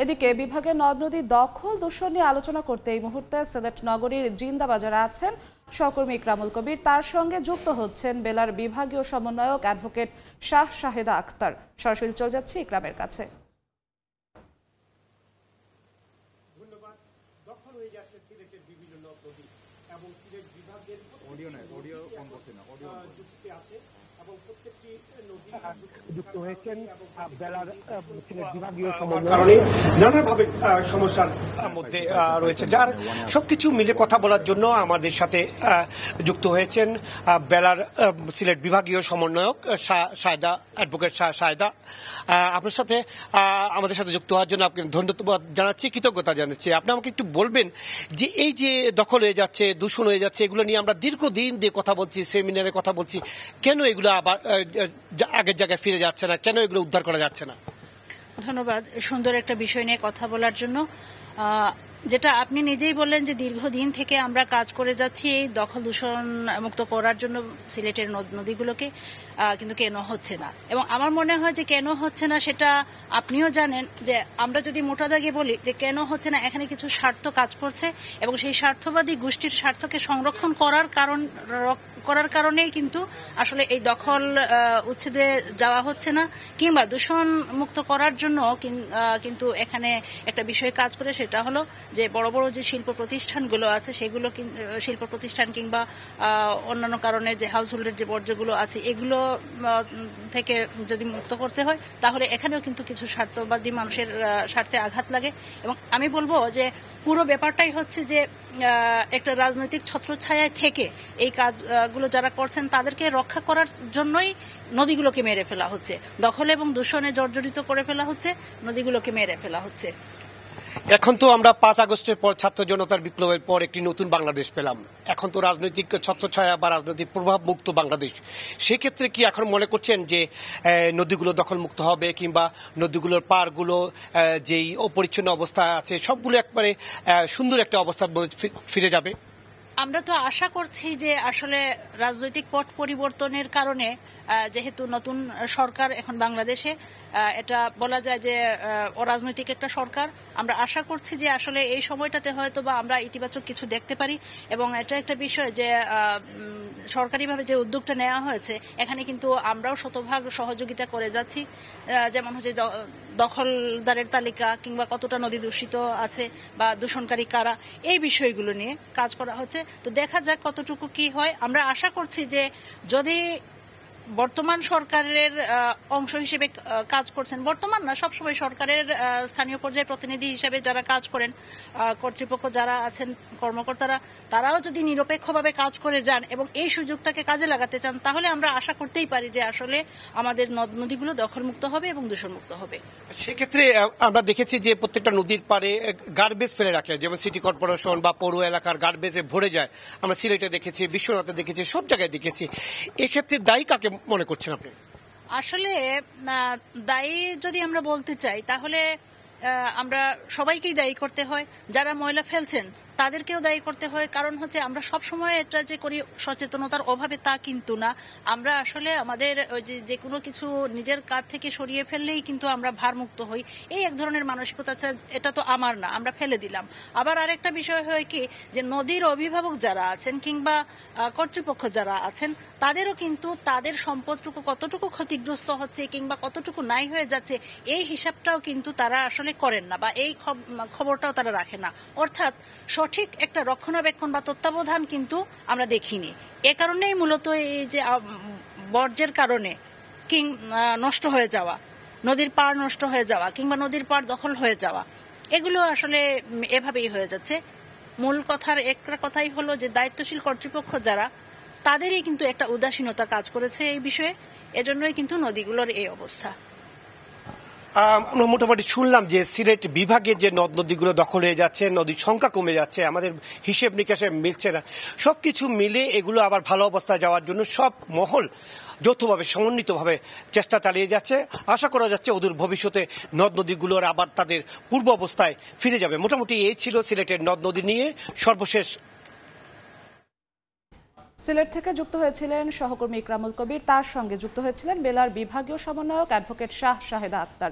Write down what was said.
এদিকে বিভাগের নদ নদী দখল দূষণ নিয়ে আলোচনা করতে এই মুহূর্তে সিলেট নগরীর জিন্দাবাজারে আছেন সহকর্মী ইকরামুল কবির। তার সঙ্গে যুক্ত হচ্ছেন বেলার বিভাগীয় সমন্বয়ক অ্যাডভোকেট শাহেদা আক্তার। সরাসরি চলে যাচ্ছি ইকরামের কাছে। ধন্যবাদ। দখল হয়ে যাচ্ছে সিলেটের বিভিন্ন নদ নদী এবং সিলেট বিভাগের যুক্তিতে আছে এবং প্রত্যেকটি নদী যুক্ত হয়েছেন বেলার সিলেট বিভাগীয় কারণে নানাভাবে সমস্যার মধ্যে রয়েছে, যার সবকিছু মিলে কথা বলার জন্য আমাদের সাথে যুক্ত হয়েছেন বেলার সিলেট বিভাগীয় সমন্বয়ক অ্যাডভোকেট শাহেদা। আপনার সাথে আমাদের সাথে যুক্ত হওয়ার জন্য আপনাকে ধন্যবাদ জানাচ্ছি, কৃতজ্ঞতা জানাচ্ছি। আপনি আমাকে একটু বলবেন যে এই যে দখল হয়ে যাচ্ছে, দূষণ হয়ে যাচ্ছে, এগুলো নিয়ে আমরা দীর্ঘদিন দিয়ে কথা বলছি, সেমিনারে কথা বলছি, কেন এগুলো আবার আগের জায়গায় ফিরে যাচ্ছে না, কেন এগুলো উদ্ধার করা যাচ্ছে না? ধন্যবাদ সুন্দর একটা বিষয় নিয়ে কথা বলার জন্য। যেটা আপনি নিজেই বললেন যে দীর্ঘদিন থেকে আমরা কাজ করে যাচ্ছি এই দখল দূষণ মুক্ত করার জন্য সিলেটের নদীগুলোকে, কিন্তু কেন হচ্ছে না। এবং আমার মনে হয় যে কেন হচ্ছে না সেটা আপনিও জানেন, যে আমরা যদি মোটা দাগে বলি যে কেন হচ্ছে না, এখানে কিছু স্বার্থ কাজ করছে এবং সেই স্বার্থবাদী গোষ্ঠীর স্বার্থকে সংরক্ষণ করার কারণেই কিন্তু আসলে এই দখল উচ্ছেদে যাওয়া হচ্ছে না, কিংবা দূষণ মুক্ত করার জন্য কিন্তু এখানে একটা বিষয় কাজ করে, সেটা হলো যে বড় বড় যে শিল্প প্রতিষ্ঠানগুলো আছে সেগুলো শিল্প প্রতিষ্ঠান কিংবা অন্যান্য কারণে যে হাউসহোল্ডের যে বর্জ্যগুলো আছে এগুলো থেকে যদি মুক্ত করতে হয় তাহলে এখানেও কিন্তু কিছু স্বার্থবাদী মানুষের স্বার্থে আঘাত লাগে। এবং আমি বলবো যে পুরো ব্যাপারটাই হচ্ছে যে একটা রাজনৈতিক ছত্রছায়ায় থেকে এই কাজগুলো যারা করছেন তাদেরকে রক্ষা করার জন্যই নদীগুলোকে মেরে ফেলা হচ্ছে, দখল এবং দূষণে জর্জরিত করে ফেলা হচ্ছে, নদীগুলোকে মেরে ফেলা হচ্ছে। এখন তো আমরা 5 আগস্টের পর ছাত্র জনতার বিপ্লবের পর একটি নতুন বাংলাদেশ পেলাম। এখন তো রাজনৈতিক ছত্রছায়া বা রাজনৈতিক প্রভাব মুক্ত বাংলাদেশ। সেক্ষেত্রে কি এখন মনে করছেন যে নদীগুলো দখল মুক্ত হবে, কিংবা নদীগুলোর পাড়গুলো যেই অপরিচ্ছন্ন অবস্থা আছে সবগুলো একবারে সুন্দর একটা অবস্থা ফিরে যাবে? আমরা তো আশা করছি যে আসলে রাজনৈতিক পট পরিবর্তনের কারণে, যেহেতু নতুন সরকার এখন বাংলাদেশে, এটা বলা যায় যে অরাজনৈতিক একটা সরকার, আমরা আশা করছি যে আসলে এই সময়টাতে হয়তো বা আমরা ইতিবাচক কিছু দেখতে পারি। এবং এটা একটা বিষয় যে সরকারিভাবে যে উদ্যোগটা নেওয়া হয়েছে এখানে কিন্তু আমরাও শতভাগ সহযোগিতা করে যাচ্ছি, যেমন হচ্ছে দখলদারের তালিকা কিংবা কতটা নদী দূষিত আছে বা দূষণকারী কারা, এই বিষয়গুলো নিয়ে কাজ করা হচ্ছে। তো দেখা যাক কতটুকু কি হয়। আমরা আশা করছি যে যদি বর্তমান সরকারের অংশ হিসেবে কাজ করছেন, বর্তমান না সবসময় সরকারের স্থানীয় পর্যায়ে প্রতিনিধি হিসেবে যারা কাজ করেন, কর্তৃপক্ষ যারা আছেন, কর্মকর্তারা, তারাও যদি নিরপেক্ষভাবে কাজ করে যান এবং এই সুযোগটাকে কাজে লাগাতে চান, তাহলে আমরা আশা করতেই পারি যে আসলে আমাদের নদ নদীগুলো দখলমুক্ত হবে এবং দূষণমুক্ত হবে। সেক্ষেত্রে আমরা দেখেছি যে প্রত্যেকটা নদীর পাড়ে গার্বেজ ফেলে রাখে, যেমন সিটি কর্পোরেশন বা পৌর এলাকার গার্বেজে ভরে যায়। আমরা সিলেটে দেখেছি, বিশ্বনাথে দেখেছি, সব জায়গায় দেখেছি। এক্ষেত্রে দায়ী কাকে মনে করছেন আপনি? আসলে দায়ী যদি আমরা বলতে চাই তাহলে আমরা সবাইকেই দায়ী করতে হয়। যারা ময়লা ফেলছেন তাদেরকেও দায়ী করতে হয়, কারণ হচ্ছে আমরা সব সময় এটা যে করি সচেতনতার অভাবে তা কিন্তু না। আমরা আসলে আমাদের যে কোনো কিছু নিজের কাঁধ থেকে সরিয়ে ফেললেই কিন্তু আমরা ভারমুক্ত হই, এই এক ধরনের মানসিকতা আছে। এটা তো আমার না, আমরা ফেলে দিলাম। আবার আরেকটা বিষয় হয় কি, যে নদীর অভিভাবক যারা আছেন কিংবা কর্তৃপক্ষ যারা আছেন তাদেরও কিন্তু তাদের সম্পদটুকু কতটুকু ক্ষতিগ্রস্ত হচ্ছে কিংবা কতটুকু নাই হয়ে যাচ্ছে এই হিসাবটাও কিন্তু তারা আসলে করেন না, বা এই খবরটাও তারা রাখে না। অর্থাৎ সঠিক একটা রক্ষণাবেক্ষণ বা তত্ত্বাবধান কিন্তু আমরা দেখিনি। এ কারণেই মূলত এই যে বর্জ্যের কারণে নষ্ট হয়ে যাওয়া, নদীর পাড় নষ্ট হয়ে যাওয়া কিংবা নদীর পাড় দখল হয়ে যাওয়া, এগুলো আসলে এভাবেই হয়ে যাচ্ছে। মূল একটা কথাই হলো যে দায়িত্বশীল কর্তৃপক্ষ যারা, তাদেরই কিন্তু একটা উদাসীনতা কাজ করেছে এই বিষয়ে, এজন্যই কিন্তু নদীগুলোর এই অবস্থা। মোটামুটি শুনলাম যে সিলেট বিভাগের যে নদ নদীগুলো দখল হয়ে যাচ্ছে, নদীর সংখ্যা কমে যাচ্ছে, আমাদের হিসেব নিকাশে মিলছে না। সবকিছু মিলে এগুলো আবার ভালো অবস্থায় যাওয়ার জন্য সব মহল যৌথভাবে সমন্বিতভাবে চেষ্টা চালিয়ে যাচ্ছে। আশা করা যাচ্ছে অদূর ভবিষ্যতে নদ নদীগুলোর আবার তাদের পূর্ব অবস্থায় ফিরে যাবে। মোটামুটি এই ছিল সিলেটের নদ নদী নিয়ে সর্বশেষ। সিলেট থেকে যুক্ত হয়েছিলেন সহকর্মী ইকরামুল কবির, তার সঙ্গে যুক্ত হয়েছিলেন বেলার বিভাগীয় সমন্বয়ক অ্যাডভোকেট শাহেদা আক্তার।